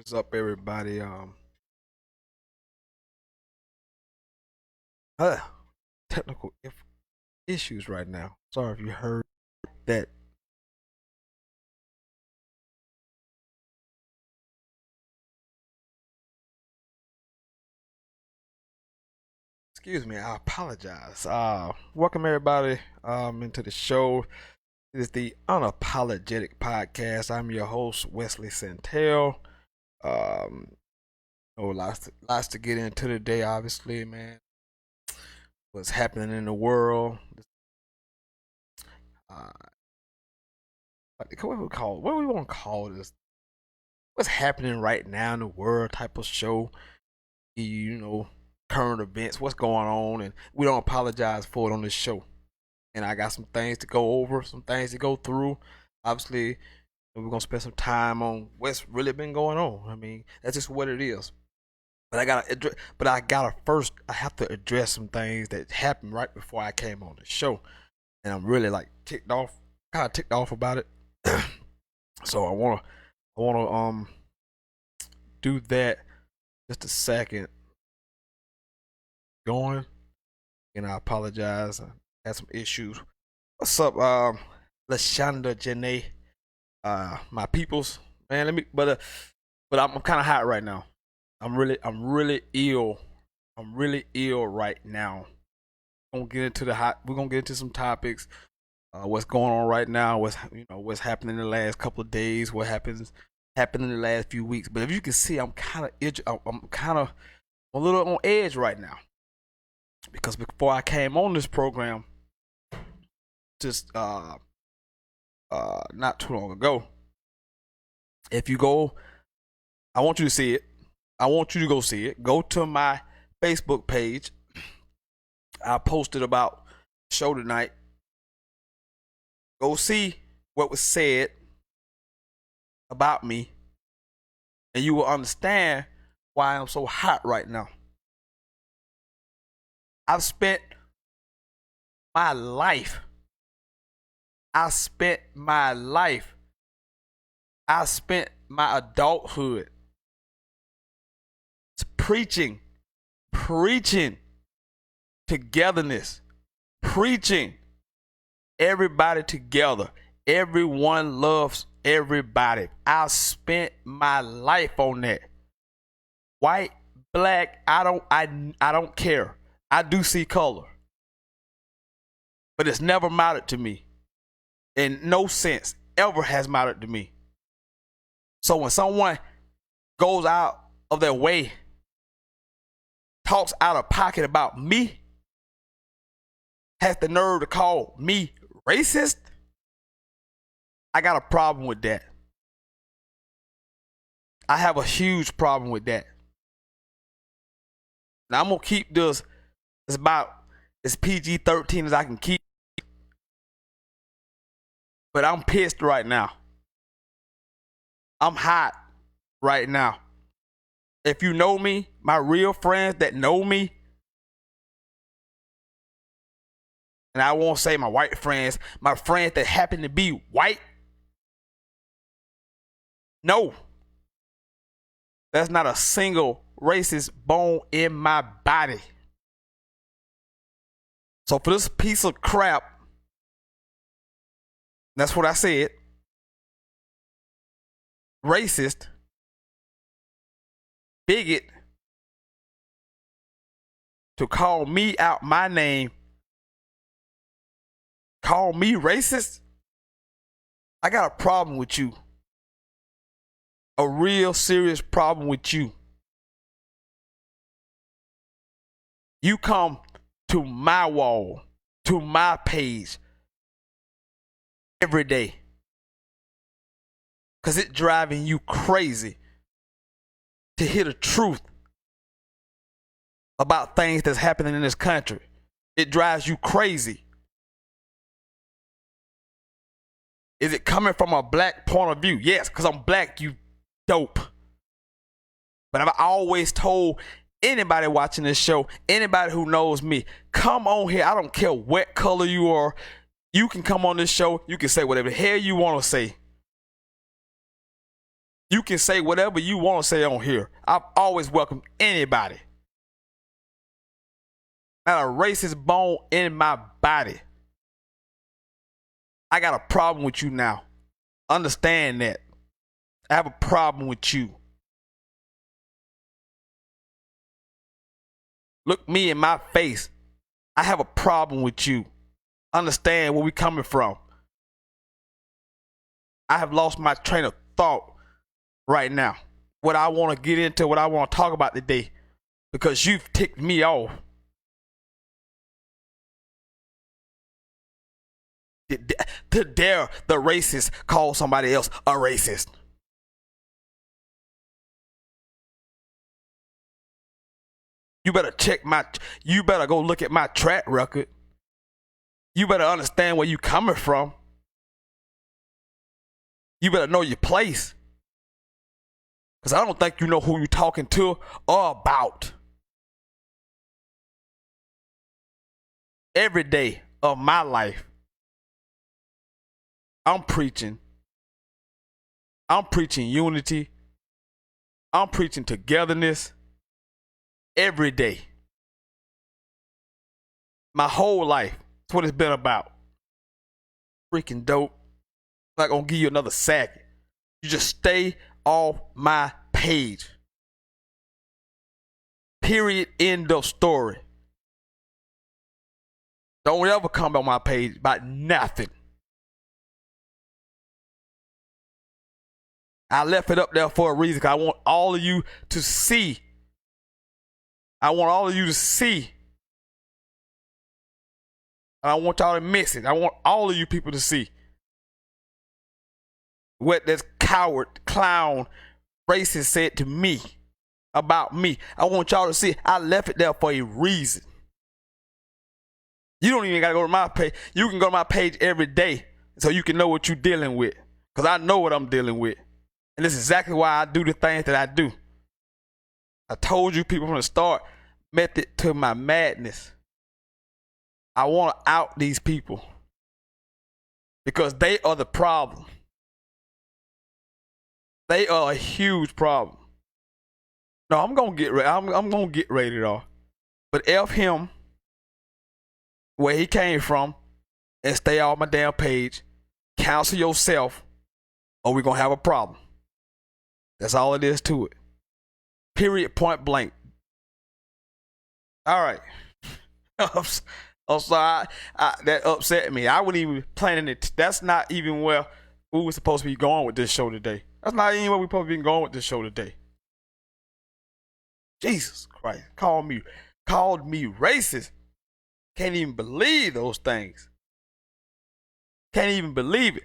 is up, everybody? Uh, technical issues right now. Sorry if you heard that. Excuse me, I apologize. Welcome everybody into the show. It is the Unapologetic Podcast. I'm your host, Wesley Santel. Um, lots to get into today, obviously, man. What's happening in the world? Uh, what do we want to call this? What's happening right now in the world type of show? You know, current events, what's going on, and we don't apologize for it on this show. And I got some things to go over, some things to go through. Obviously, we're gonna spend some time on what's really been going on. I mean, that's just what it is. I have to address some things that happened right before I came on the show, and I'm really like kind of ticked off about it. So I wanna do that just a second going, and I apologize. I had some issues. What's up, Lashonda Janae? My peoples, man. But I'm kind of hot right now. I'm really ill. I'm really ill right now. We're gonna get into some topics. What's going on right now? What's happening in the last couple of days? What happened in the last few weeks? But if you can see, I'm kind of a little on edge right now because before I came on this program, just not too long ago. If you go, I want you to see it. I want you to go see it. Go to my Facebook page. I posted about the show tonight. Go see what was said about me, and you will understand why I'm so hot right now. I've spent my life. I spent my life. I spent my adulthood preaching togetherness, preaching everybody together. Everyone loves everybody. I spent my life on that. White, black, I don't care. I do see color. But it's never mattered to me. In no sense ever has mattered to me. So when someone goes out of their way, talks out of pocket about me, has the nerve to call me racist, I got a problem with that. I have a huge problem with that. Now I'm gonna keep this about as PG-13 as I can keep, but I'm pissed right now. I'm hot right now. If you know me, my real friends that know me, and I won't say my white friends, my friends that happen to be white, no, there's not a single racist bone in my body. So for this piece of crap, that's what I said, racist, bigot, to call me out my name, call me racist, I got a problem with you. A real serious problem with you. You come to my wall, to my page every day because it's driving you crazy to hear the truth about things that's happening in this country. It drives you crazy. Is it coming from a black point of view? Yes, because I'm black, you dope. But I've always told anybody watching this show, anybody who knows me, come on here. I don't care what color you are. You can come on this show. You can say whatever the hell you want to say. You can say whatever you want to say on here. I've always welcomed anybody. Not a racist bone in my body. I got a problem with you now. Understand that. I have a problem with you. Look me in my face. I have a problem with you. Understand where we coming from. I have lost my train of thought right now. What I want to get into, what I want to talk about today, because you've ticked me off. To dare the racist call somebody else a racist. You better go look at my track record. You better understand where you coming from. You better know your place. Because I don't think you know who you're talking to or about. Every day of my life, I'm preaching unity. I'm preaching togetherness every day. My whole life. That's what it's been about. Freaking dope. I'm not going to give you another second. You just stay off my page. Period. End of story. Don't ever come on my page about nothing. I left it up there for a reason, because I want all of you to see. I want all of you to see. I want y'all to miss it. I want all of you people to see what this coward, clown, racist said to me about me. I want y'all to see I left it there for a reason. You don't even got to go to my page. You can go to my page every day so you can know what you're dealing with, because I know what I'm dealing with. And this is exactly why I do the things that I do. I told you people from the start, method to my madness. I want to out these people because they are the problem. They are a huge problem. No, I'm gonna get ready. I'm gonna get rated off. But F him where he came from and stay off my damn page. Counsel yourself, or we're gonna have a problem. That's all it is to it. Period. Point blank. All right. I'm sorry. That upset me. I wasn't even planning it. That's not even where we were supposed to be going with this show today. That's not even where we're supposed to be going with this show today. Jesus Christ. Called me racist. Can't even believe those things. Can't even believe it.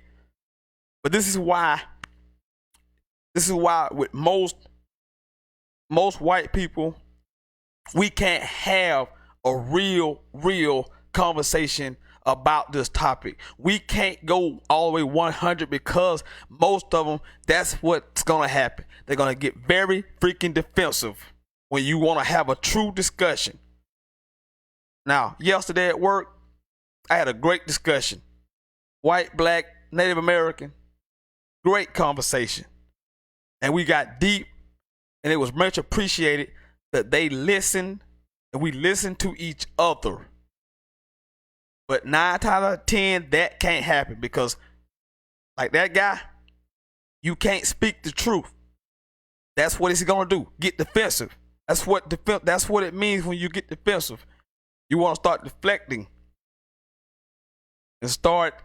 But this is why with most white people, we can't have a real conversation about this topic. We can't go all the way 100 because most of them, that's what's going to happen. They're going to get very freaking defensive when you want to have a true discussion. Now, yesterday at work, I had a great discussion. White, black, Native American, great conversation. And we got deep, and it was much appreciated that they listened and we listened to each other. But 9 times out of 10, that can't happen because, like that guy, you can't speak the truth. That's what he's gonna do. Get defensive. That's what it means when you get defensive. You want to start deflecting and start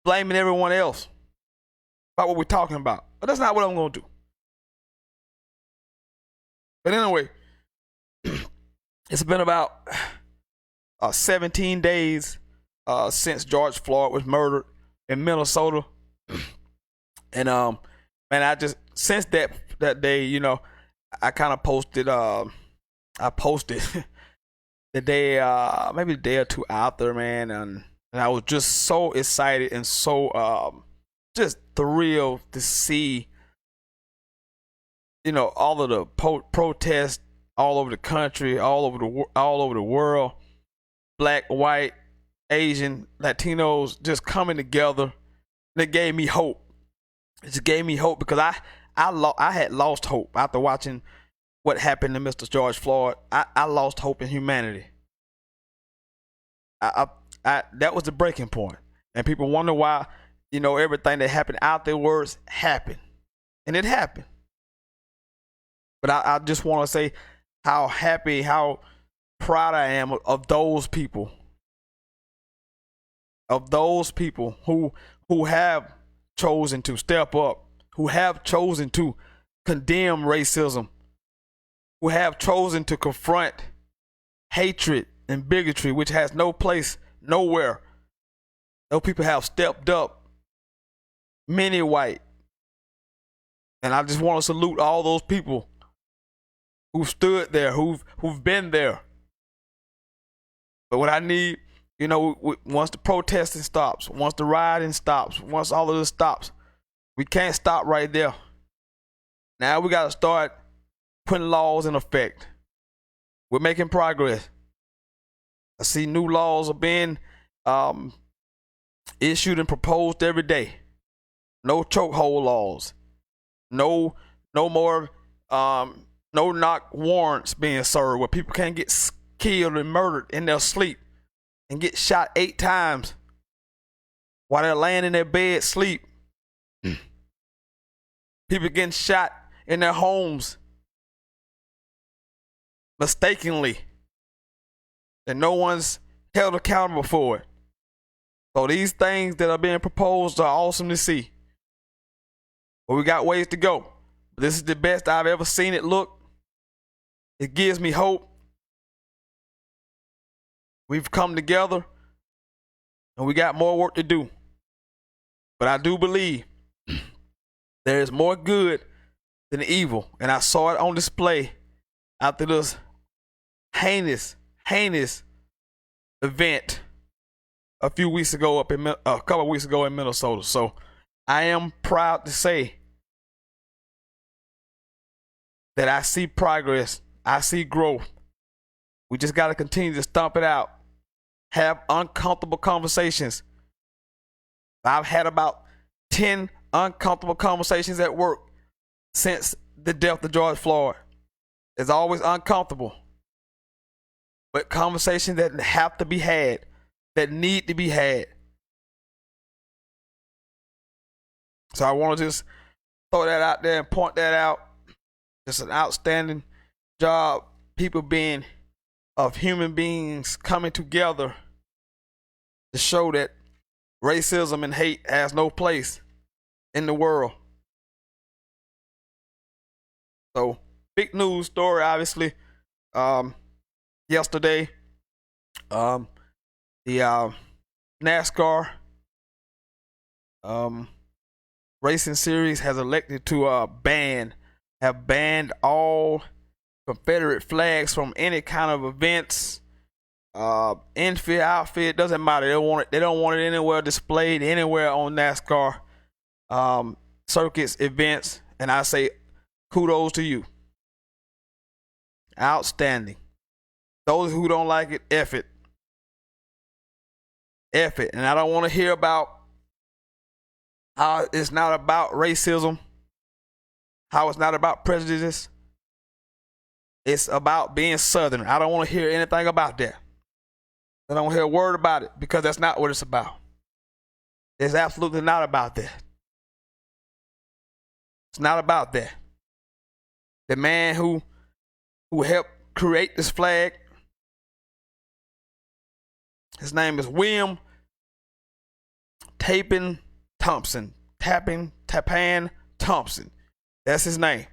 blaming everyone else about what we're talking about. But that's not what I'm gonna do. But anyway, it's been about 17 days since George Floyd was murdered in Minnesota. And man, I just since that day, you know, I kind of posted I posted the day maybe a day or two after, man, and I was just so excited and so just thrilled to see, you know, all of the protests all over the country, all over the world, black, white, Asian, Latinos just coming together. And it gave me hope. It just gave me hope because I had lost hope after watching what happened to Mr. George Floyd. I lost hope in humanity. That was the breaking point, and people wonder why everything that happened afterwards happened, and it happened. But I just want to say how happy, how proud I am of those people, who have chosen to step up, who have chosen to condemn racism, who have chosen to confront hatred and bigotry, which has no place nowhere. Those people have stepped up, many white. And I just want to salute all those people who stood there, who've been there. But what I need, once the protesting stops, once the rioting stops, once all of this stops, we can't stop right there. Now we got to start putting laws in effect. We're making progress. I see new laws are being issued and proposed every day. No chokehold laws. No more no knock warrants being served where people can't get killed and murdered in their sleep and get shot 8 times while they're laying in their bed sleep. People getting shot in their homes mistakenly, and no one's held accountable for it. So these things that are being proposed are awesome to see. But we got ways to go. This is the best I've ever seen it look. It gives me hope. We've come together and we got more work to do. But I do believe there is more good than evil. And I saw it on display after this heinous event a couple of weeks ago in Minnesota. So I am proud to say that I see progress. I see growth. We just got to continue to stomp it out. Have uncomfortable conversations. I've had about 10 uncomfortable conversations at work since the death of George Floyd. It's always uncomfortable. But conversations that have to be had, that need to be had. So I want to just throw that out there and point that out. It's an outstanding job. People of human beings coming together to show that racism and hate has no place in the world. So, big news story, obviously. Yesterday, the NASCAR racing series has elected to have banned all Confederate flags from any kind of events, infield, outfield, doesn't matter. They don't want it anywhere displayed anywhere on NASCAR circuits, events, and I say kudos to you. Outstanding. Those who don't like it, F it. F it. And I don't want to hear about how it's not about racism, how it's not about prejudice. It's about being Southern. I don't want to hear anything about that. I don't hear a word about it because that's not what it's about. It's absolutely not about that. It's not about that. The man who helped create this flag, his name is William Tapan Thompson. Tapan Thompson. That's his name.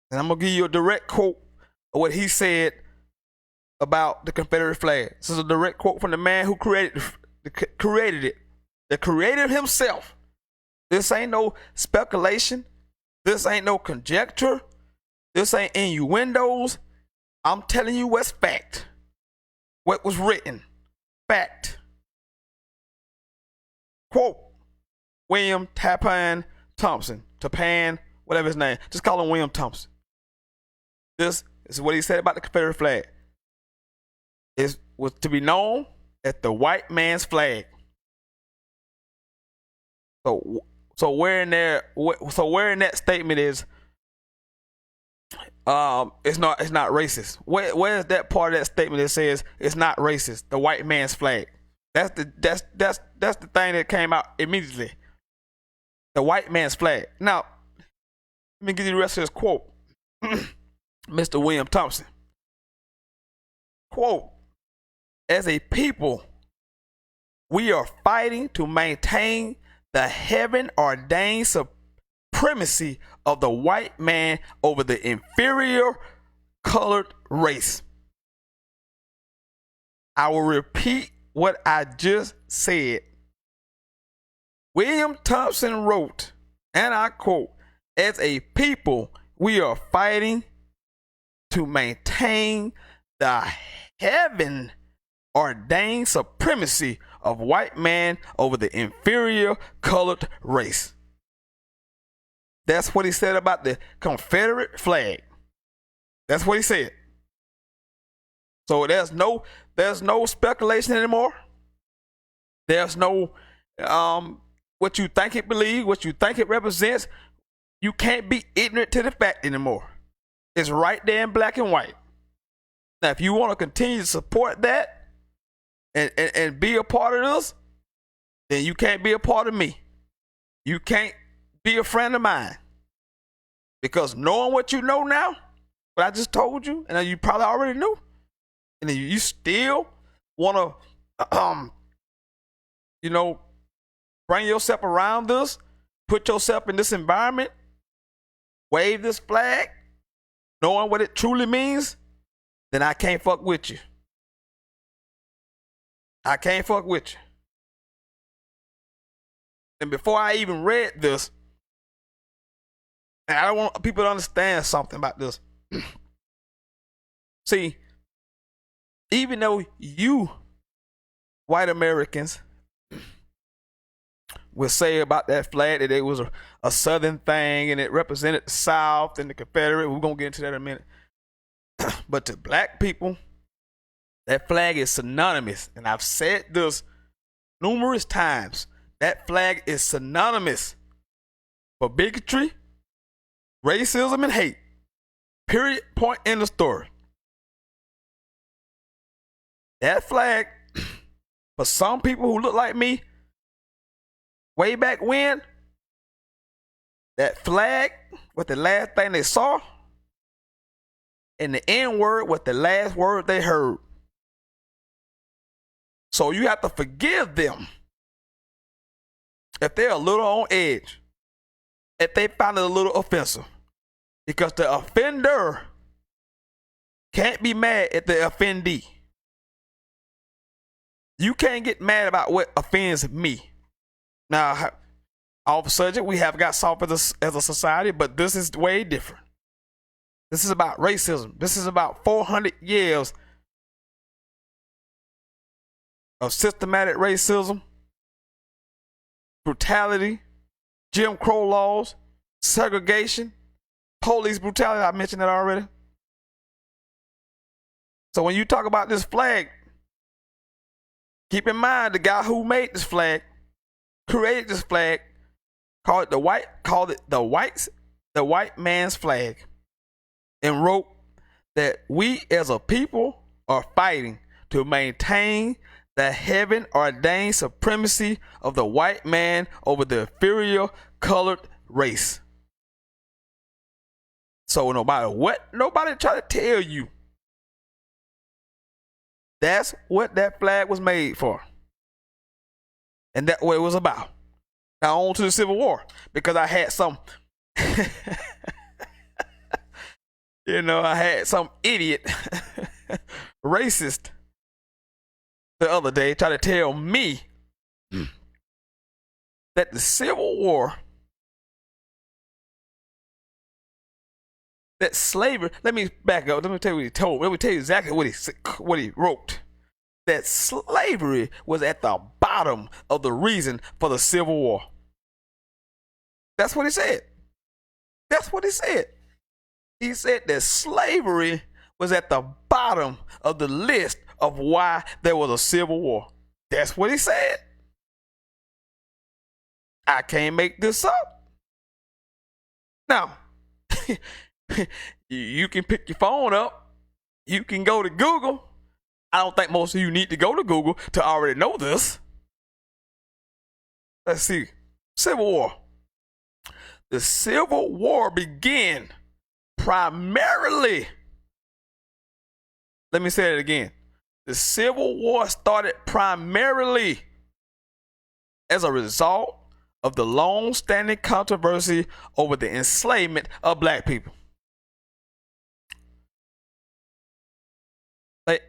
And I'm going to give you a direct quote of what he said about the Confederate flag. This is a direct quote from the man who created it. The creator himself. This ain't no speculation. This ain't no conjecture. This ain't innuendos. I'm telling you what's fact. What was written. Fact. Quote. William Tapan Thompson. Tapan, whatever his name. Just call him William Thompson. This is what he said about the Confederate flag. It was to be known as the white man's flag. So So where in that statement is it's not racist? Where's that part of that statement that says it's not racist? The white man's flag. That's the thing that came out immediately. The white man's flag. Now, let me give you the rest of this quote. Mr. William Thompson. Quote, as a people, we are fighting to maintain the heaven-ordained supremacy of the white man over the inferior colored race. I will repeat what I just said. William Thompson wrote, and I quote, as a people, we are fighting to maintain the heaven-ordained supremacy of white man over the inferior colored race. That's what he said about the Confederate flag. That's what he said. So there's no speculation anymore. There's no what you think it believes, what you think it represents. You can't be ignorant to the fact anymore. It's right there in black and white. Now, if you want to continue to support that and be a part of this, then you can't be a part of me. You can't be a friend of mine. Because knowing what you know now, what I just told you, and you probably already knew, and then you still want to, bring yourself around this, put yourself in this environment, wave this flag, knowing what it truly means, then I can't fuck with you. I can't fuck with you. And before I even read this, and I don't want people to understand something about this. See, even though you, white Americans, will say about that flag that it was a Southern thing and it represented the South and the Confederate. We're going to get into that in a minute. But to black people, that flag is synonymous. And I've said this numerous times. That flag is synonymous for bigotry, racism, and hate. Period. Point in the story. That flag, for some people who look like me, way back when, that flag was the last thing they saw, and the N-word was the last word they heard. So you have to forgive them if they're a little on edge, if they find it a little offensive, because the offender can't be mad at the offendee. You can't get mad about what offends me. Now, all of a sudden, we have got soft as a society, but this is way different. This is about racism. This is about 400 years of systematic racism, brutality, Jim Crow laws, segregation, police brutality. I mentioned that already. So when you talk about this flag, keep in mind the guy who made this flag, created this flag, called it the white man's flag, and wrote that we as a people are fighting to maintain the heaven-ordained supremacy of the white man over the inferior colored race. So no matter what nobody try to tell you, that's what that flag was made for. And that's what it was about. Now on to the Civil War, because I had some, I had some idiot racist the other day try to tell me that the Civil War, that slavery, let me back up. Let me tell you what he told. Let me tell you exactly what he wrote. That slavery was at the bottom of the reason for the Civil War. That's what he said. That's what he said. He said that slavery was at the bottom of the list of why there was a Civil War. That's what he said. I can't make this up. Now, you can pick your phone up. You can go to Google. I don't think most of you need to go to Google to already know this. Let's see. Civil War. The Civil War began primarily. Let me say it again. The Civil War started primarily as a result of the long-standing controversy over the enslavement of black people. Can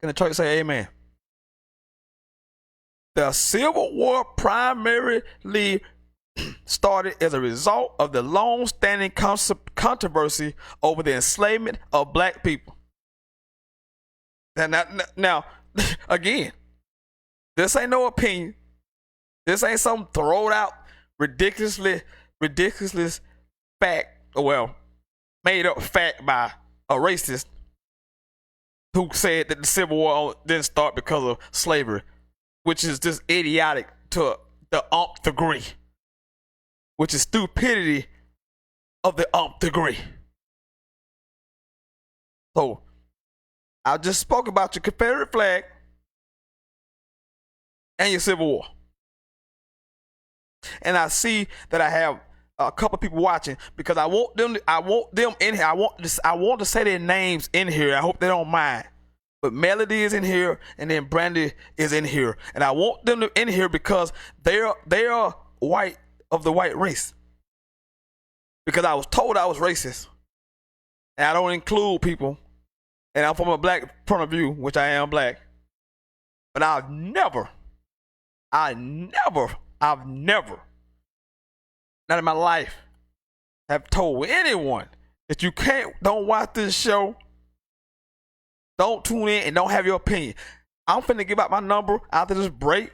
the church say amen? The Civil War primarily started as a result of the long-standing controversy over the enslavement of black people. Now, again, this ain't no opinion. This ain't some thrown out ridiculous fact, well, made up fact by a racist who said that the Civil War didn't start because of slavery, which is just idiotic to the nth degree, which is stupidity of the nth degree. So, I just spoke about your Confederate flag and your Civil War. And I see that I have a couple people watching because I want them in here. I want to say their names in here. I hope they don't mind. But Melody is in here, and then Brandy is in here, and I want them in here because they are white of the white race. Because I was told I was racist, and I don't include people, and I'm from a black point of view, which I am black. But I've never, not in my life, have told anyone that don't watch this show, don't tune in, and don't have your opinion. I'm finna give out my number after this break.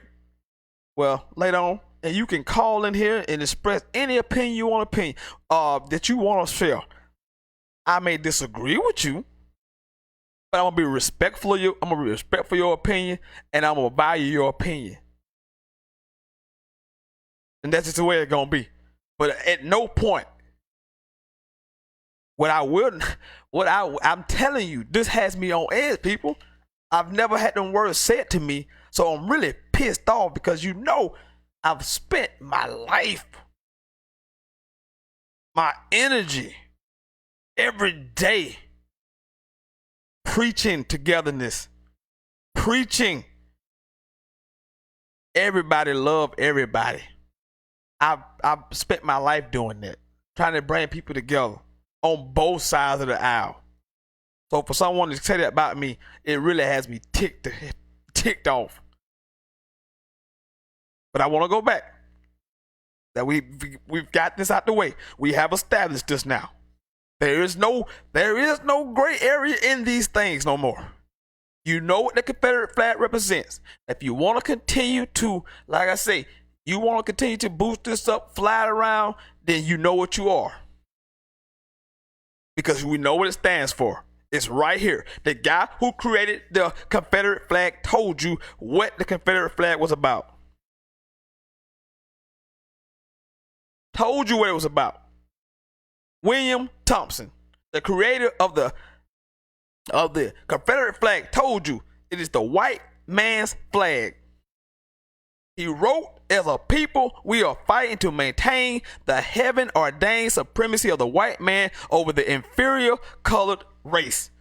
Well, later on, and you can call in here and express any opinion you want that you want to share. I may disagree with you, but I'm gonna be respectful of you. I'm gonna be respectful of your opinion, and I'm gonna value your opinion. And that's just the way it's gonna be. But at no point I'm telling you, this has me on edge, people. I've never had them words said to me, so I'm really pissed off because I've spent my life, my energy, every day preaching togetherness, preaching everybody love everybody. I've spent my life doing that, trying to bring people together on both sides of the aisle. So for someone to say that about me, it really has me ticked off. But I want to go back. That we've got this out the way. We have established this now. There is no gray area in these things no more. You know what the Confederate flag represents. If you want to continue to, like I say, you want to continue to boost this up, fly it around, then you know what you are. Because we know what it stands for. It's right here. The guy who created the Confederate flag told you what the Confederate flag was about. Told you what it was about. William Thompson, the creator of the Confederate flag, told you it is the white man's flag. He wrote, as a people, we are fighting to maintain the heaven-ordained supremacy of the white man over the inferior colored race.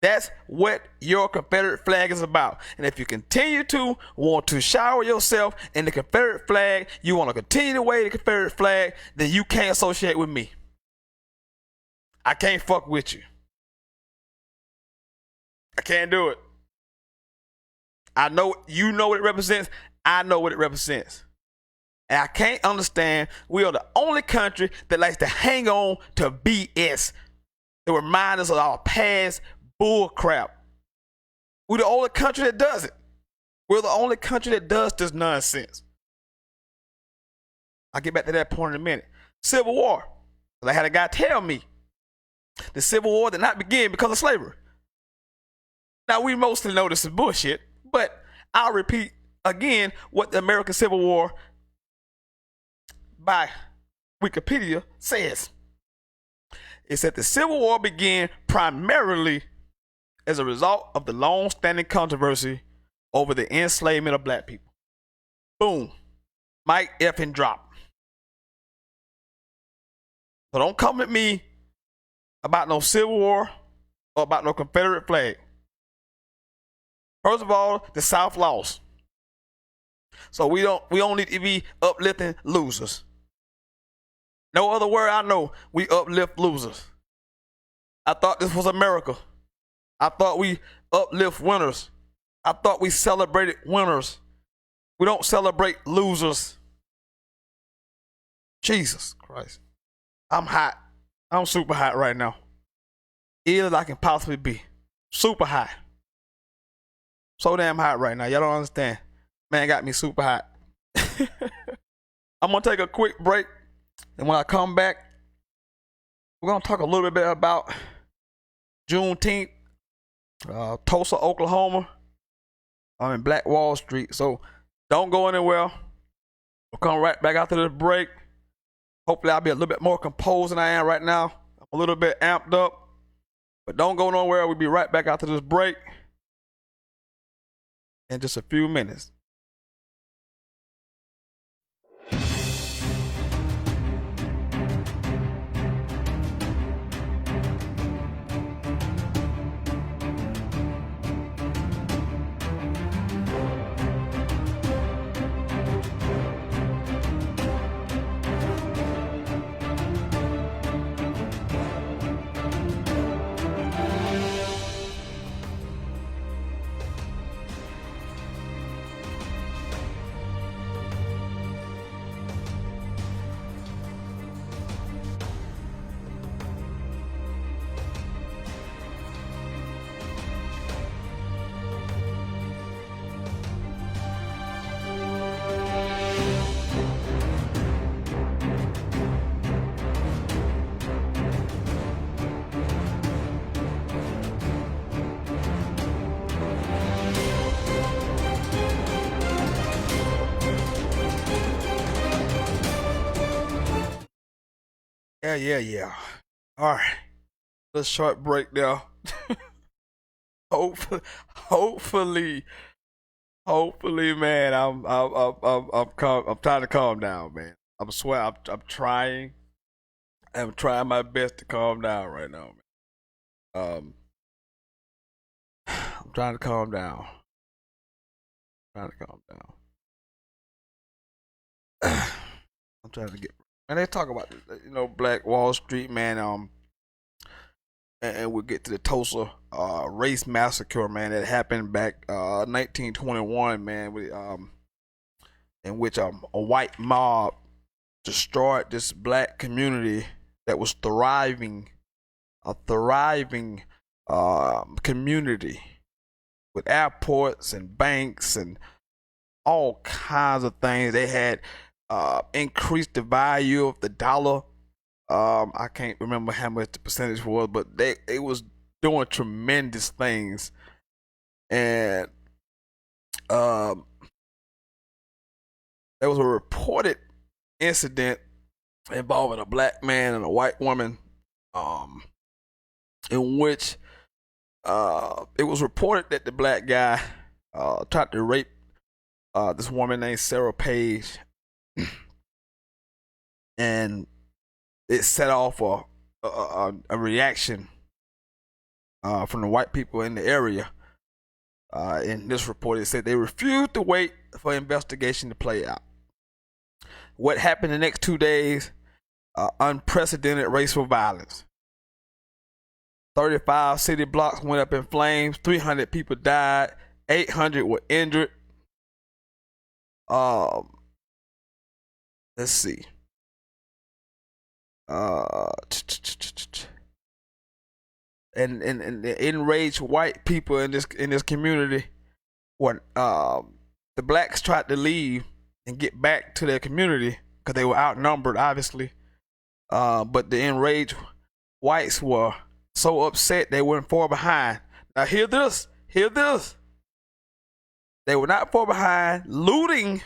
That's what your Confederate flag is about. And if you continue to want to shower yourself in the Confederate flag, you want to continue to wave the Confederate flag, then you can't associate with me. I can't fuck with you. I can't do it. I know you know what it represents. I know what it represents. And I can't understand we are the only country that likes to hang on to BS to remind us of our past bull crap. We're the only country that does it. We're the only country that does this nonsense. I'll get back to that point in a minute. Civil War. I had a guy tell me the Civil War did not begin because of slavery. Now, we mostly know this is bullshit, but I'll repeat again what the American Civil War by Wikipedia says, it said the Civil War began primarily as a result of the long-standing controversy over the enslavement of black people. Boom. Mic effing drop. So don't come at me about no Civil War or about no Confederate flag. First of all, the South lost. So we don't need to be uplifting losers. No other word I know, we uplift losers. I thought this was America. I thought we uplift winners. I thought we celebrated winners. We don't celebrate losers. Jesus Christ. I'm hot. I'm super hot right now. Ill as I can possibly be. Super hot. So damn hot right now. Y'all don't understand. Man got me super hot. I'm going to take a quick break. And when I come back, we're going to talk a little bit about Juneteenth, Tulsa, Oklahoma. I'm in Black Wall Street. So don't go anywhere. We'll come right back after this break. Hopefully I'll be a little bit more composed than I am right now. I'm a little bit amped up. But don't go nowhere. We'll be right back after this break in just a few minutes. Yeah. All right. A short break there. Hopefully, man. I'm trying to calm down, man. I'm trying. I'm trying my best to calm down right now, man. I'm trying to calm down. I'm trying to get. And they talk about, Black Wall Street, man. And we'll get to the Tulsa race massacre, man, that happened back 1921, man, in which a white mob destroyed this black community that was a thriving community with airports and banks and all kinds of things. They had increased the value of the dollar. I can't remember how much the percentage was, but it was doing tremendous things. And there was a reported incident involving a black man and a white woman, in which it was reported that the black guy tried to rape this woman named Sarah Page. And it set off a reaction from the white people in the area. In this report, it said they refused to wait for investigation to play out. What happened the next 2 days? Unprecedented racial violence. 35 city blocks went up in flames. 300 people died. 800 were injured. Let's see. And the enraged white people in this community, when the blacks tried to leave and get back to their community because they were outnumbered, obviously. But the enraged whites were so upset they weren't far behind. Now hear this. They were not far behind, looting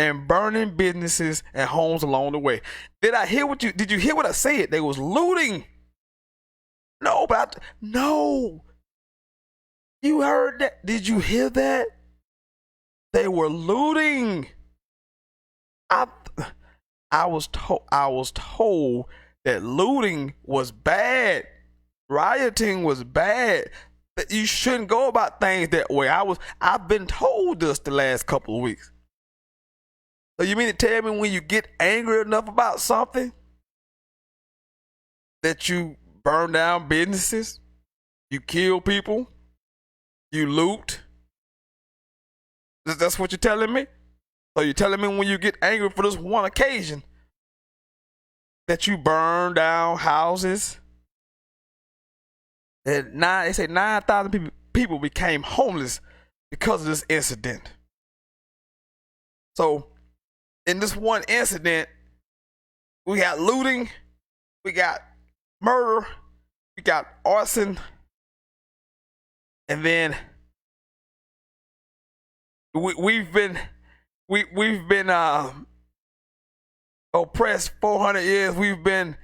and burning businesses and homes along the way. Did you hear what I said? They was looting. No, no. You heard that? Did you hear that? They were looting. I was told that looting was bad. Rioting was bad. That you shouldn't go about things that way. I've been told this the last couple of weeks. So you mean to tell me when you get angry enough about something that you burn down businesses, you kill people, you loot? That's what you're telling me? So you're telling me when you get angry for this one occasion that you burn down houses? And they say 9,000 people became homeless because of this incident. So in this one incident, we got looting, we got murder, we got arson, and then we've been oppressed 400 years. We've been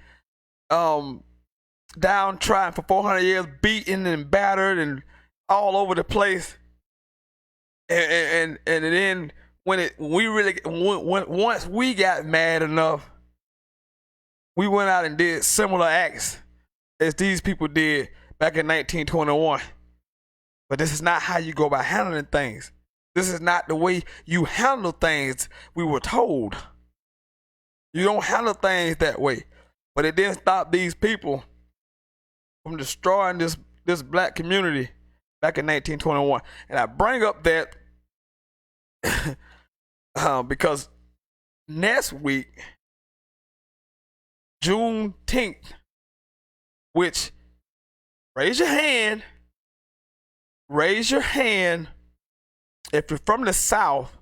downtrodden for 400 years, beaten and battered and all over the place. And then once we got mad enough, we went out and did similar acts as these people did back in 1921. But this is not how you go about handling things. This is not the way you handle things, we were told. You don't handle things that way. But it didn't stop these people from destroying this black community back in 1921. And I bring up that because next week, Juneteenth, which raise your hand if you're from the South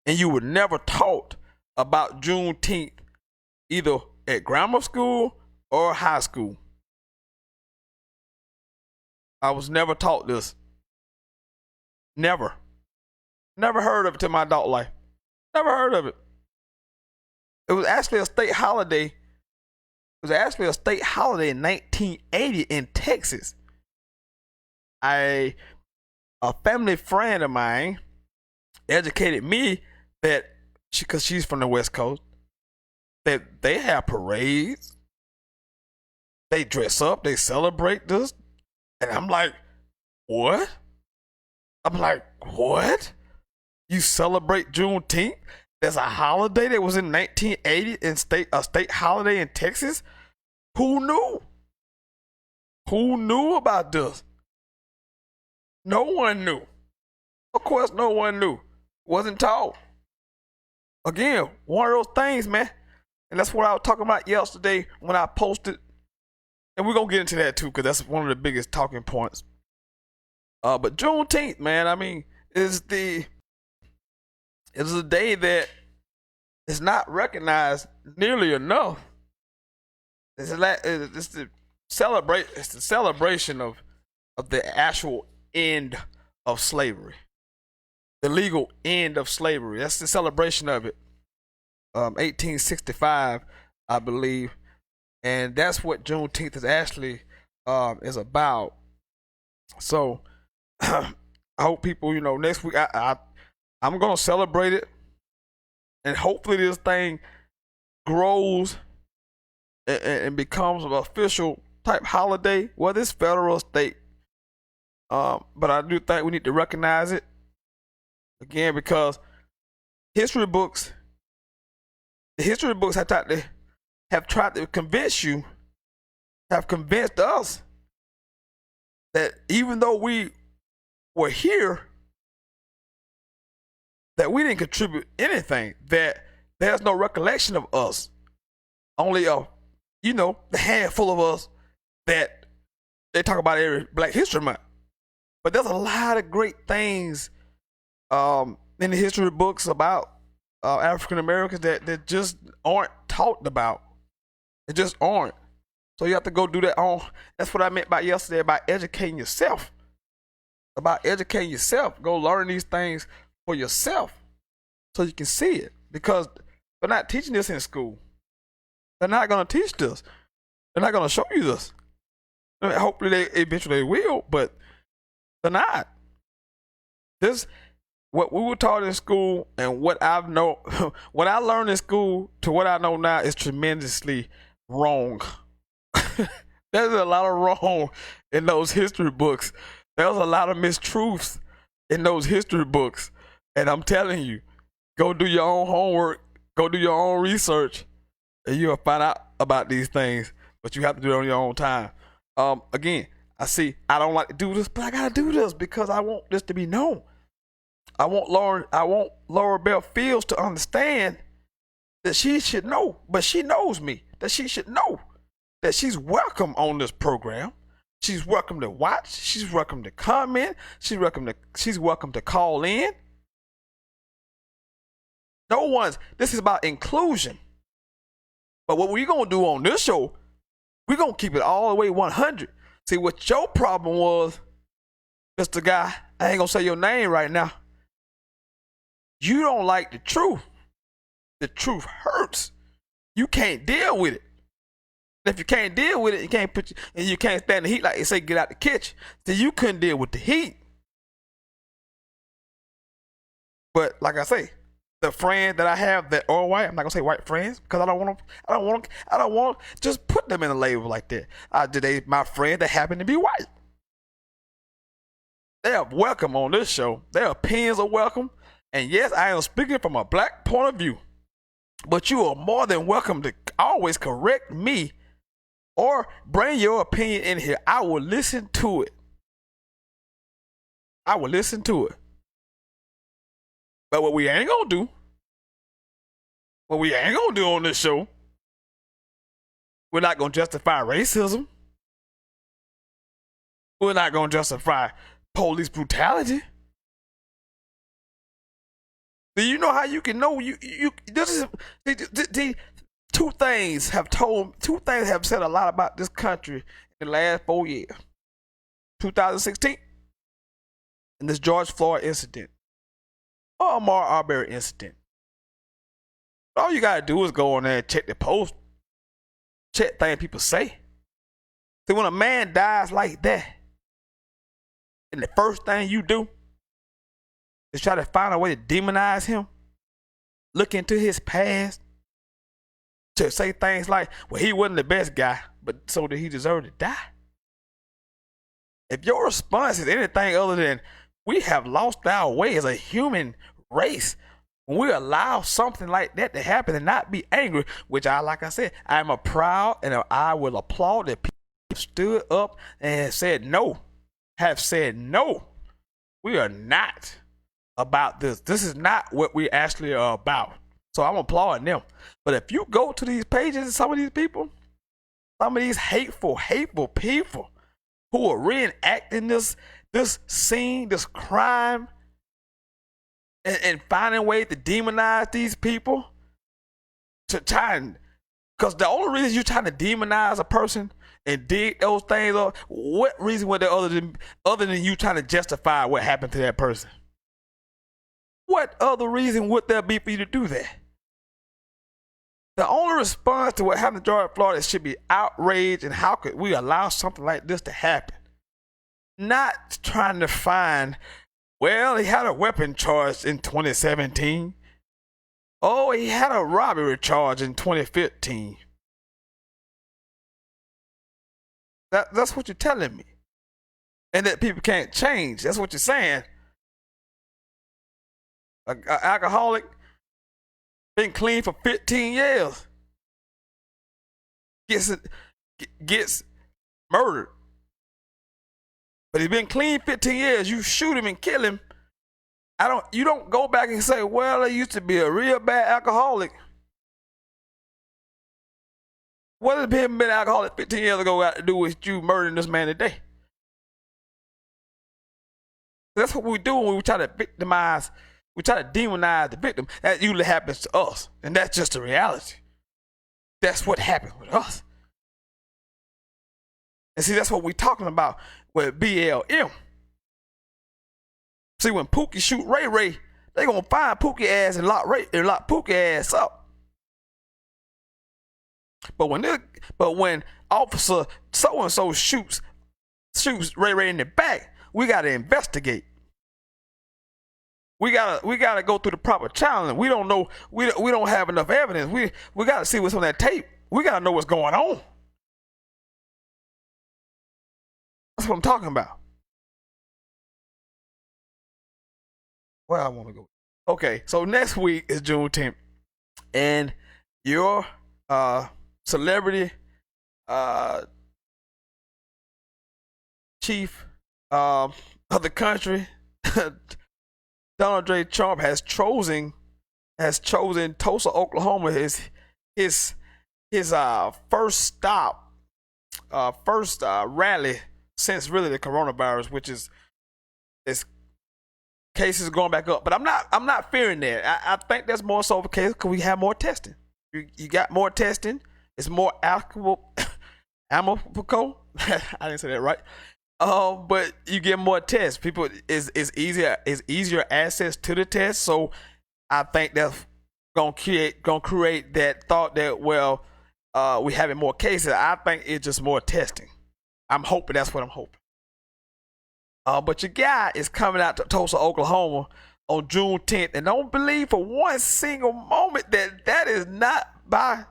and you were never taught about Juneteenth either at grammar school or high school. I was never taught this. Never heard of it in my adult life. Never heard of it. It was actually a state holiday. It was actually a state holiday in 1980 in Texas. A family friend of mine educated me that because she's from the West Coast, that they have parades, they dress up, they celebrate this, and I'm like, what? You celebrate Juneteenth? There's a holiday that was in 1980 in a state holiday in Texas? Who knew? Who knew about this? No one knew. Of course, no one knew. Wasn't taught. Again, one of those things, man. And that's what I was talking about yesterday when I posted. And we're going to get into that too, because that's one of the biggest talking points. But Juneteenth, man, I mean, is a day that is not recognized nearly enough. It's the celebration of the actual end of slavery, the legal end of slavery. That's the celebration of it. 1865, I believe, and that's what Juneteenth is actually is about. So I hope people, next week I'm gonna celebrate it, and hopefully this thing grows and becomes an official type holiday, whether it's federal or state. But I do think we need to recognize it again, because the history books have tried to convince you, have convinced us that even though we were here, that we didn't contribute anything, that there's no recollection of us. Only the handful of us that they talk about every Black History Month. But there's a lot of great things in the history books about African Americans that just aren't talked about. They just aren't. So you have to go do that on. That's what I meant by yesterday about educating yourself. About educating yourself. Go learn these things for yourself. so you can see it, because they're not teaching this in school. They're not going to teach this. They're not going to show you this. Hopefully they eventually will, but they're not. This, what we were taught in school and what I've know, what I learned in school to what I know now is tremendously wrong. There's a lot of wrong in those history books. There's a lot of mistruths in those history books. And I'm telling you, go do your own homework, go do your own research, and you'll find out about these things. But you have to do it on your own time. Again, I don't like to do this, but I gotta do this because I want this to be known. I want Laura Bell Fields to understand that she should know, but she knows me, that she should know that she's welcome on this program. She's welcome to watch. She's welcome to comment. She's welcome to call in. This is about inclusion. But what we're going to do on this show, we're going to keep it all the way 100. See, what your problem was, Mr. Guy, I ain't going to say your name right now. You don't like the truth. The truth hurts. You can't deal with it. And if you can't deal with it, you can't stand the heat, like they say, get out the kitchen. So you couldn't deal with the heat. But like I say, the friends that I have that are white, I'm not gonna say white friends because I don't want to just put them in a label like that. My friends that happen to be white, they are welcome on this show. Their opinions are welcome. And yes, I am speaking from a black point of view, but you are more than welcome to always correct me or bring your opinion in here. I will listen to it. But what we ain't gonna do on this show, we're not gonna justify racism. We're not gonna justify police brutality. Do you know how you can know two things have said a lot about this country in the last 4 years. 2016 and this George Floyd incident. Or Ahmaud Arbery incident. All you gotta do is go on there and check the post. Check things people say. See, when a man dies like that, and the first thing you do is try to find a way to demonize him, look into his past, to say things like, well, he wasn't the best guy, but so did he deserve to die? If your response is anything other than, we have lost our way as a human race, when we allow something like that to happen and not be angry, which like I said, I'm a proud and I will applaud that people stood up and have said no. We are not about this. This is not what we actually are about. So I'm applauding them. But if you go to these pages and some of these people, some of these hateful people who are reenacting this scene, this crime, and finding ways to demonize these people, because the only reason you're trying to demonize a person and dig those things up, what reason would there other than you trying to justify what happened to that person? What other reason would there be for you to do that? The only response to what happened to George Floyd should be outrage, and how could we allow something like this to happen? Not trying to find, well, he had a weapon charge in 2017. Oh, he had a robbery charge in 2015. That's what you're telling me. And that people can't change. That's what you're saying. An alcoholic been clean for 15 years. Gets murdered. But he's been clean 15 years. You shoot him and kill him. You don't go back and say, well, he used to be a real bad alcoholic. What does him being an alcoholic 15 years ago got to do with you murdering this man today? That's what we do when we try to demonize the victim. That usually happens to us. And that's just the reality. That's what happened with us. And see, that's what we're talking about with BLM. See, when Pookie shoot Ray Ray, They gonna find Pookie ass and lock Pookie ass up. But when officer so and so shoots Ray Ray in the back, we gotta investigate. We gotta go through the proper challenge. We don't know. We don't have enough evidence. We gotta see what's on that tape. We gotta know what's going on. That's what I'm talking about. Where I want to go. Okay, so next week is Juneteenth, and your celebrity chief of the country, Donald J. Trump has chosen Tulsa, Oklahoma his first stop, first rally since really the coronavirus, which is cases going back up. But I'm not fearing that. I think that's more so the case because we have more testing. You got more testing. It's more amicable. I didn't say that right. But you get more tests. People is easier access to the test. So I think that's gonna create that thought that we having more cases. I think it's just more testing. I'm hoping that's what I'm hoping. But your guy is coming out to Tulsa, Oklahoma on June 10th, and don't believe for one single moment that is not by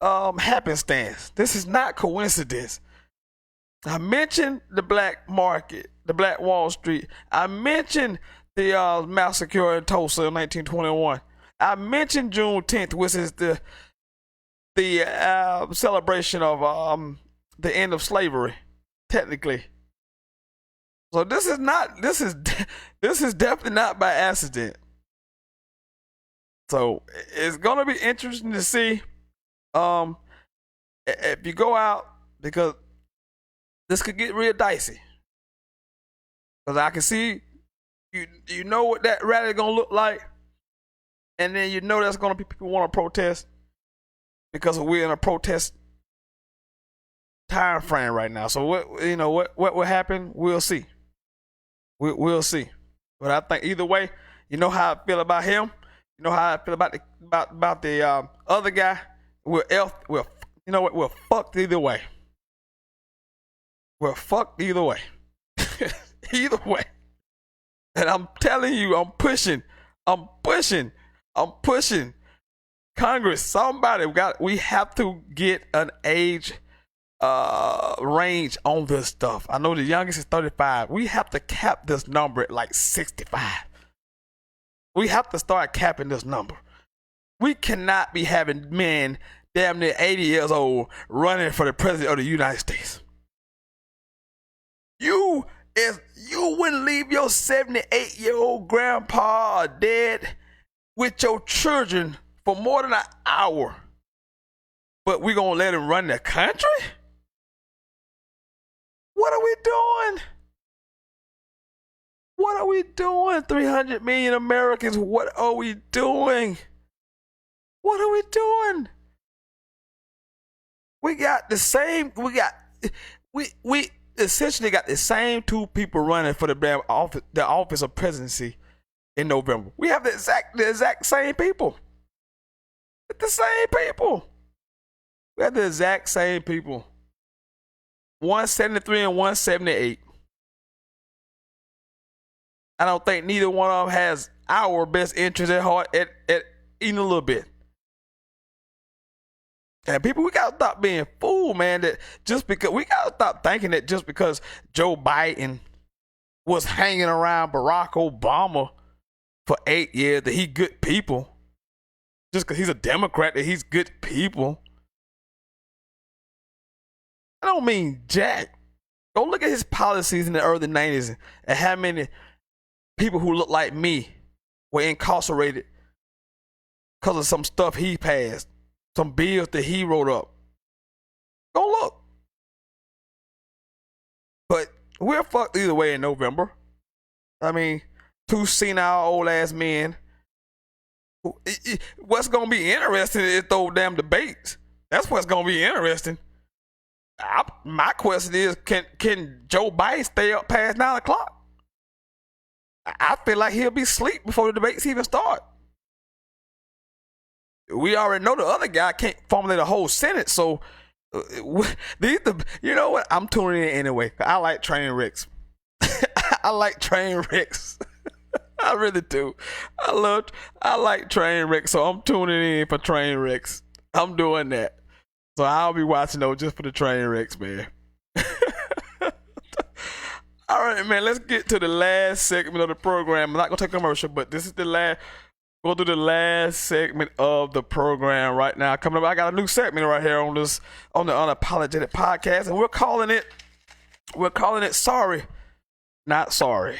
happenstance. This is not coincidence. I mentioned the black market, the Black Wall Street. I mentioned the massacre in Tulsa in 1921. I mentioned June 10th, which is the celebration of the end of slavery, technically. So this is definitely not by accident. So it's gonna be interesting to see if you go out, because this could get real dicey. Because I can see you know what that rally is gonna look like, and then you know there's gonna be people who want to protest because we're in a protest time frame right now. So what will happen? We'll see. We'll see. But I think either way, you know how I feel about him. You know how I feel about the other guy. We're fucked either way. We're fucked either way. Either way. And I'm telling you, I'm pushing. Congress, we have to get an age range on this stuff. I know the youngest is 35. We have to cap this number at like 65. We have to start capping this number. We cannot be having men damn near 80 years old running for the president of the United States. You wouldn't leave your 78-year-old grandpa dead with your children for more than an hour, but we gonna let him run the country? What are we doing? What are we doing? 300 million Americans, what are we doing? What are we doing? We essentially got the same two people running for the office of presidency in November. We have the exact same people. The same people. We have the exact same people. 173 and 178. I don't think neither one of them has our best interest at heart at even a little bit. And people, we gotta stop being fooled, man. That just because we gotta stop thinking that just because Joe Biden was hanging around Barack Obama for 8 years that he good people. Just because he's a Democrat that he's good people. I don't mean jack. Go look at his policies in the early 90s and how many people who look like me were incarcerated because of some stuff he passed, some bills that he wrote up. Go look. But we're fucked either way in November. I mean, two senile old ass men. What's gonna be interesting is those damn debates. That's what's gonna be interesting. My question is, can Joe Biden stay up past 9 o'clock? I feel like he'll be asleep before the debates even start. We already know the other guy can't formulate a whole sentence, so you know what? I'm tuning in anyway. I like train wrecks. I like train wrecks. I really do. I like train wrecks, so I'm tuning in for train wrecks. I'm doing that. So I'll be watching those just for the train wrecks, man. All right, man, let's get to the last segment of the program. I'm not going to take a commercial, but this is the last. We'll do the last segment of the program right now. Coming up, I got a new segment right here on the Unapologetic Podcast, and we're calling it Sorry, Not Sorry.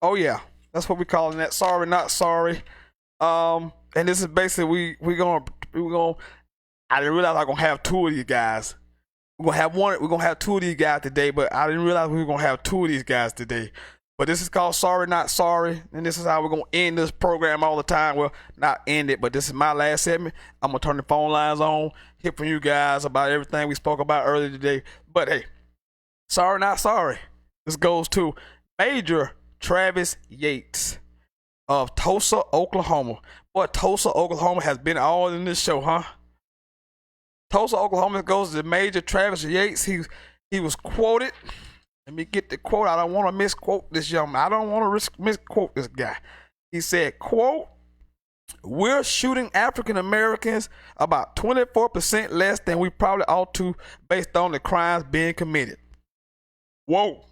Oh yeah, that's what we're calling that. Sorry, not sorry. And this is basically we gonna. I didn't realize I was gonna have two of these guys. We're gonna have two of these guys today, but I didn't realize we were gonna have two of these guys today. But this is called Sorry, Not Sorry, and this is how we're gonna end this program all the time. Well, not end it, but this is my last segment. I'm gonna turn the phone lines on, hear from you guys about everything we spoke about earlier today. But hey, sorry, not sorry. This goes to Major Travis Yates of Tulsa, Oklahoma. Boy, Tulsa, Oklahoma has been all in this show, huh? Tulsa, Oklahoma goes to Major Travis Yates. He was quoted. Let me get the quote. I don't want to misquote this young man. I don't want to misquote this guy. He said, quote, "We're shooting African Americans about 24% less than we probably ought to based on the crimes being committed." Whoa.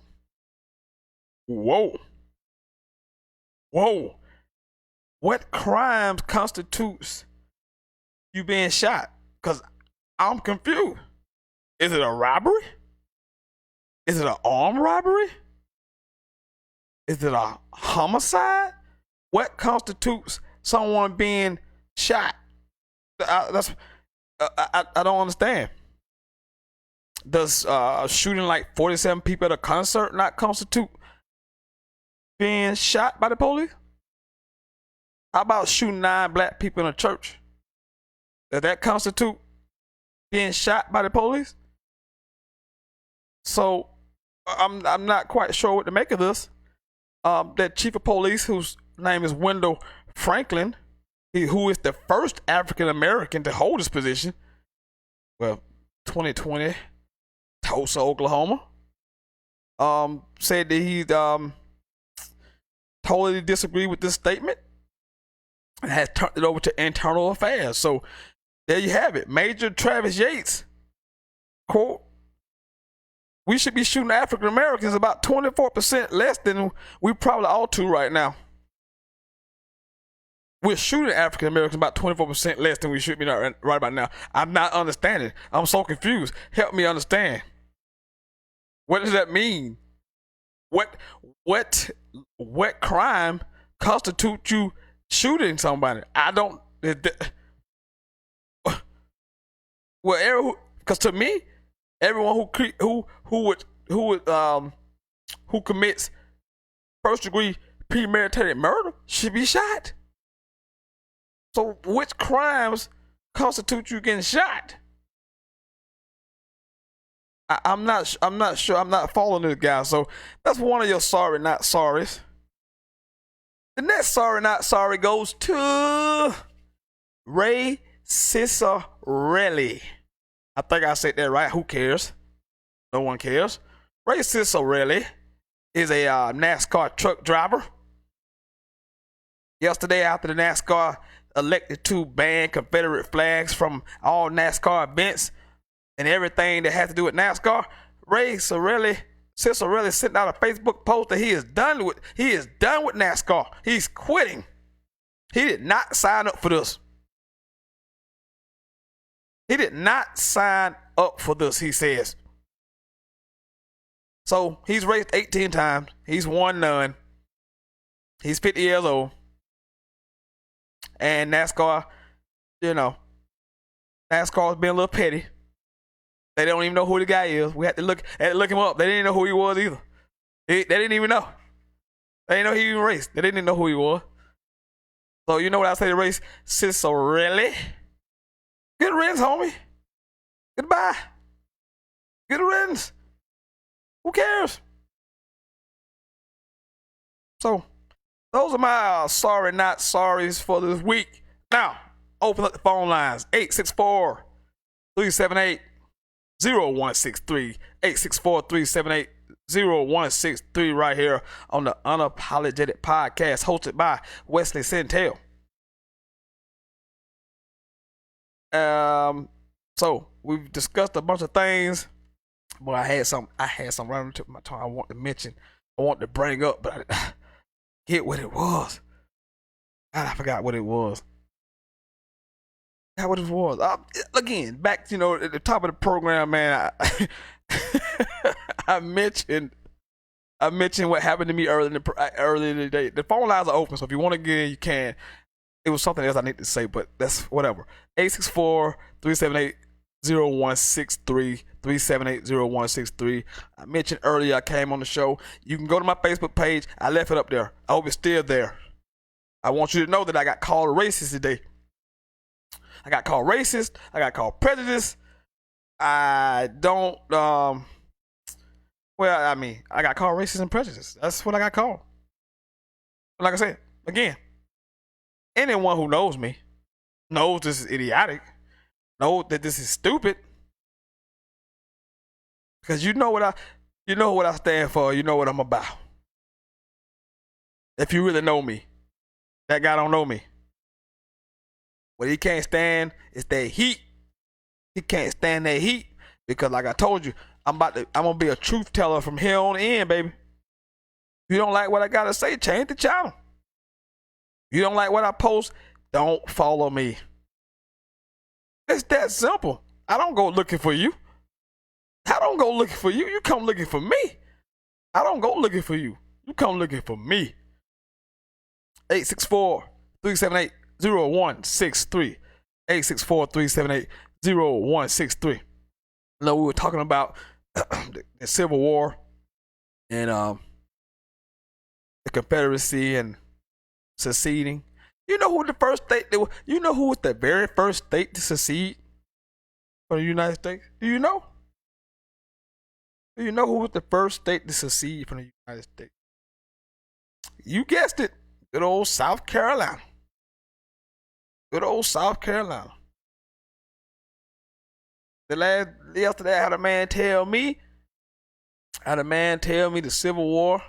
Whoa. Whoa. What crimes constitutes you being shot? Because I'm confused. Is it a robbery? Is it an armed robbery? Is it a homicide? What constitutes someone being shot? I don't understand. Does shooting like 47 people at a concert not constitute being shot by the police? How about shooting 9 black people in a church? Does that constitute being shot by the police? So I'm not quite sure what to make of this. That chief of police, whose name is Wendell Franklin, who is the first African American to hold this position, well, 2020, Tulsa, Oklahoma, said that he totally disagreed with this statement and has turned it over to internal affairs. So there you have it. Major Travis Yates, quote, "We should be shooting African Americans about 24% less than we probably ought to right now." We're shooting African Americans about 24% less than we should be right about now. I'm not understanding. I'm so confused. Help me understand. What does that mean? What crime constitutes you shooting somebody? I don't. Well, because to me, everyone who commits first degree premeditated murder should be shot. So which crimes constitute you getting shot? I'm not sure. I'm not following this guy. So that's one of your sorry not sorries. The next sorry not sorry goes to Ray Ciccarelli. I think I said that right. Who cares? No one cares. Ray Ciccarelli is a NASCAR truck driver. Yesterday, after the NASCAR elected to ban Confederate flags from all NASCAR events and everything that has to do with NASCAR, Ray Ciccarelli sent out a Facebook post that he is done with NASCAR. He's quitting. He did not sign up for this. He did not sign up for this, he says. So he's raced 18 times. He's won none. He's 50 years old. And NASCAR, NASCAR's been a little petty. They don't even know who the guy is. We had to look him up. They didn't know who he was either. They didn't even know. They didn't know he even raced. They didn't even know who he was. So you know what I say to race? Cicerelli. Good riddance, homie. Goodbye. Good riddance. Who cares? So those are my sorry not sorries for this week. Now, open up the phone lines. 864-378-0163. 864-378-0163 right here on the Unapologetic Podcast, hosted by Wesley Centel. So we've discussed a bunch of things, but I had some right on the tip of my tongue I want to mention. I want to bring up, but I get what it was. God, I forgot what it was. Again, back at the top of the program, man. I mentioned what happened to me earlier in the day. The phone lines are open, so if you want to get in, you can. It was something else I need to say, but that's whatever. 864-378-0163. 378-0163. I mentioned earlier I came on the show. You can go to my Facebook page. I left it up there. I hope it's still there. I want you to know that I got called racist today. I got called racist. I got called prejudiced. I don't, I got called racist and prejudiced. That's what I got called. But like I said, again, anyone who knows me knows this is idiotic, knows that this is stupid. Because you know what I stand for. You know what I'm about. If you really know me, that guy don't know me. What he can't stand is that heat. He can't stand that heat because, like I told you, I'm gonna be a truth teller from here on in, baby. If you don't like what I gotta say, change the channel. If you don't like what I post, don't follow me. It's that simple. I don't go looking for you. I don't go looking for you. You come looking for me. I don't go looking for you. You come looking for me. 864-378-0163. 864-378-0163. We were talking about the Civil War and the Confederacy and seceding. You know who the first state? You know who was the very first state to secede from the United States? Do you know? Do you know who was the first state to secede from the United States? You guessed it. Good old South Carolina. Good old South Carolina. Yesterday I had a man tell me the Civil War,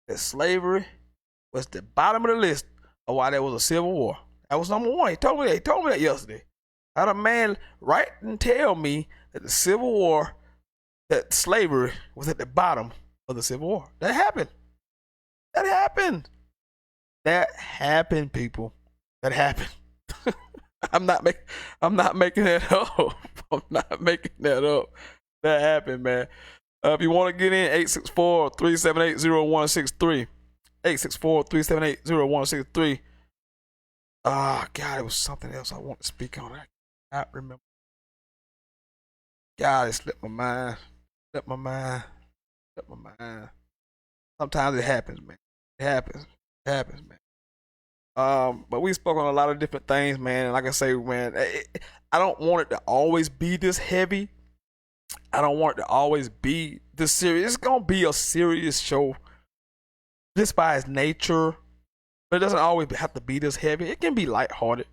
that slavery was the bottom of the list of why there was a Civil War. That was number one. He told me that yesterday. I had a man write and tell me that the Civil War, that slavery was at the bottom of the Civil War. That happened. That happened, people. That happened. I'm not making that up. I'm not making that up. That happened, man. If you want to get in, 864-378-0163. 864-378-0163. God, it was something else I want to speak on. I cannot remember. God, it slipped my mind. Sometimes it happens, man. It happens, man. But we spoke on a lot of different things, man. And like I say, man, I don't want it to always be this heavy. I don't want it to always be this serious. It's gonna be a serious show, just by its nature. But it doesn't always have to be this heavy. It can be lighthearted,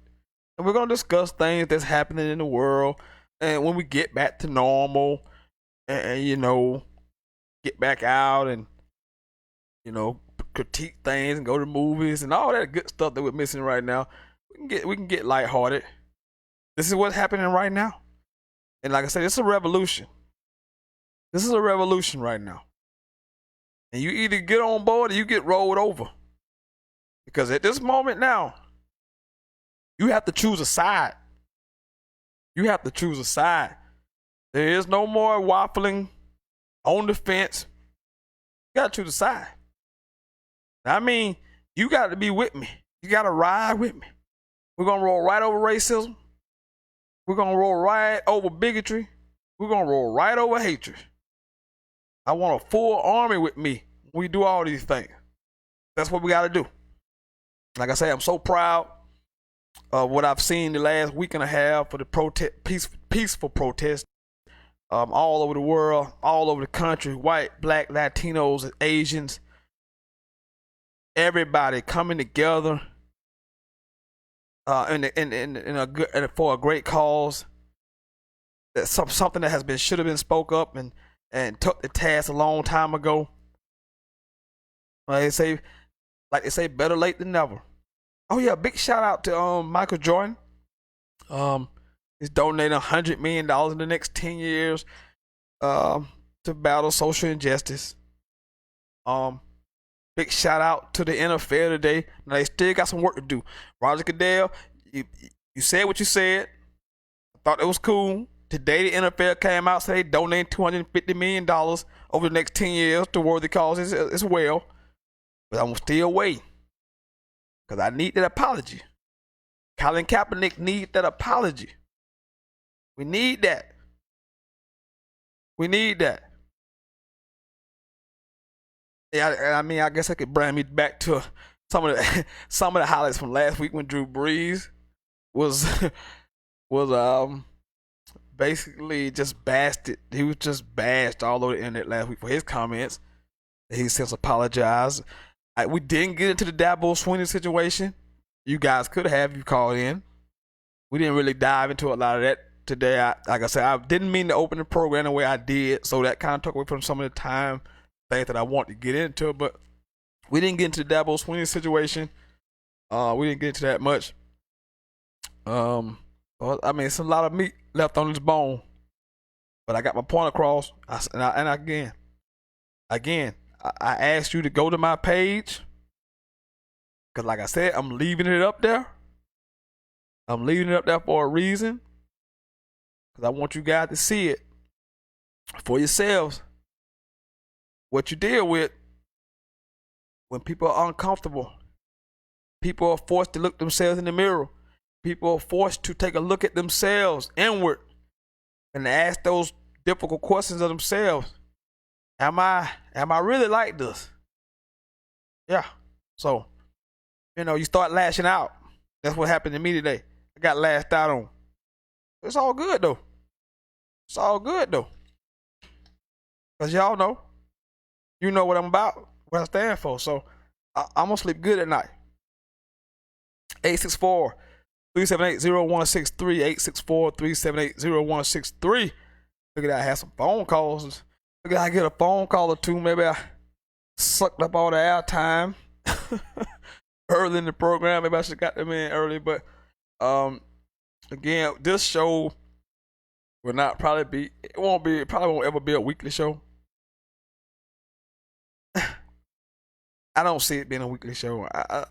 and we're gonna discuss things that's happening in the world, and when we get back to normal, and get back out and critique things and go to movies and all that good stuff that we're missing right now. We can get lighthearted. This is what's happening right now. And like I said, it's a revolution. This is a revolution right now. And you either get on board or you get rolled over. Because at this moment now, you have to choose a side. There is no more waffling on the fence. You got to choose a side. I mean, you got to be with me. You got to ride with me. We're going to roll right over racism. We're going to roll right over bigotry. We're gonna roll right over hatred. I want a full army with me when we do all these things. That's what we gotta do. Like I say, I'm so proud of what I've seen the last week and a half for the peaceful protest. All over the world, all over the country, white, black, Latinos, Asians, everybody coming together for a great cause. That's something that should have been spoke up and took the task a long time ago. Like they say, better late than never. Oh yeah, big shout out to Michael Jordan. He's donating $100 million in the next 10 years to battle social injustice. Big shout out to the NFL today. Now they still got some work to do. Roger Goodell, you said what you said. I thought it was cool. Today the NFL came out, said they donating $250 million over the next 10 years to worthy causes as well. But I'm still waiting because I need that apology. Colin Kaepernick needs that apology. We need that. We need that. Yeah, I mean, I guess I could bring me back to some of the highlights from last week when Drew Brees was basically just bashed. He was just bashed all over the internet last week for his comments. He since apologized. We didn't get into the Dabo Swinney situation. You guys could have if you called in. We didn't really dive into a lot of that today. Like I said, I didn't mean to open the program the way I did, so that kind of took away from some of the time things that I want to get into. But we didn't get into the Dabo Swinney situation. We didn't get into that much. Well, I mean, it's a lot of meat left on this bone, but I got my point across. Again, I asked you to go to my page because, like I said, I'm leaving it up there. I'm leaving it up there for a reason because I want you guys to see it for yourselves. What you deal with when people are uncomfortable, people are forced to look themselves in the mirror. People are forced to take a look at themselves inward and ask those difficult questions of themselves. Am I really like this? Yeah. So, you start lashing out. That's what happened to me today. I got lashed out on. It's all good though. It's all good though. Cause y'all know. You know what I'm about, what I stand for. So I'm gonna sleep good at night. 864-378-0163. 864-378-0163. Look at that, I had some phone calls. Look at that, I get a phone call or two. Maybe I sucked up all the airtime early in the program. Maybe I should have got them in early. But again, this show will not probably be. It probably won't ever be a weekly show. I don't see it being a weekly show. I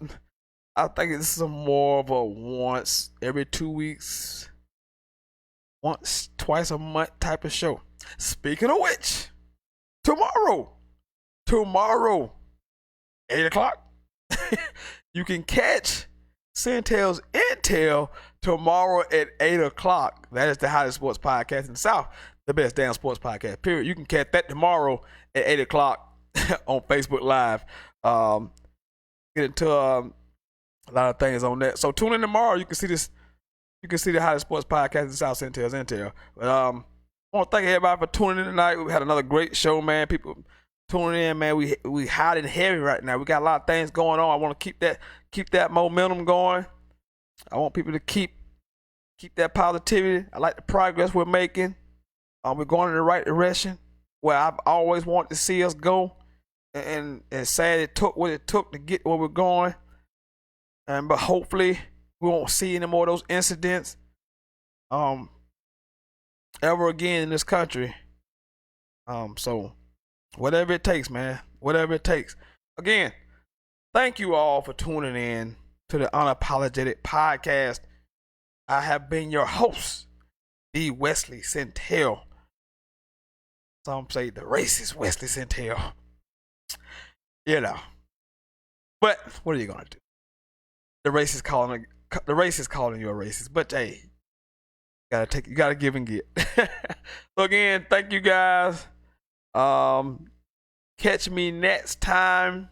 think this is more of a once every 2 weeks, twice a month type of show. Speaking of which, tomorrow, 8 o'clock, you can catch Centel's Intel tomorrow at 8 o'clock. That is the hottest sports podcast in the South, the best damn sports podcast, period. You can catch that tomorrow at 8 o'clock on Facebook Live. Get into a lot of things on that. So tune in tomorrow. You can see this. You can see the hottest sports podcast in the South, Centel's Intel. But I want to thank everybody for tuning in tonight. We had another great show, man. People tuning in, man. We hot and heavy right now. We got a lot of things going on. I want to keep that momentum going. I want people to keep that positivity. I like the progress we're making. We're going in the right direction where I've always wanted to see us go. And sad it took what it took to get where we're going. But hopefully we won't see any more of those incidents ever again in this country. So whatever it takes, man. Whatever it takes. Again, thank you all for tuning in to the Unapologetic Podcast. I have been your host, the Wesley Centel. Some say the racist Wesley Centel. But what are you gonna do? The race is calling you a racist. But hey, You gotta give and get. So again, thank you guys. Catch me next time.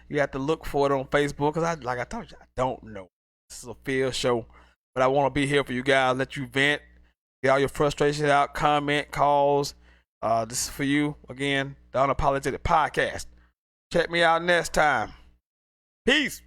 You have to look for it on Facebook because like I told you, I don't know. This is a field show, but I want to be here for you guys. Let you vent, get all your frustrations out, comment, calls. This is for you again. The Unapologetic Podcast. Check me out next time. Peace.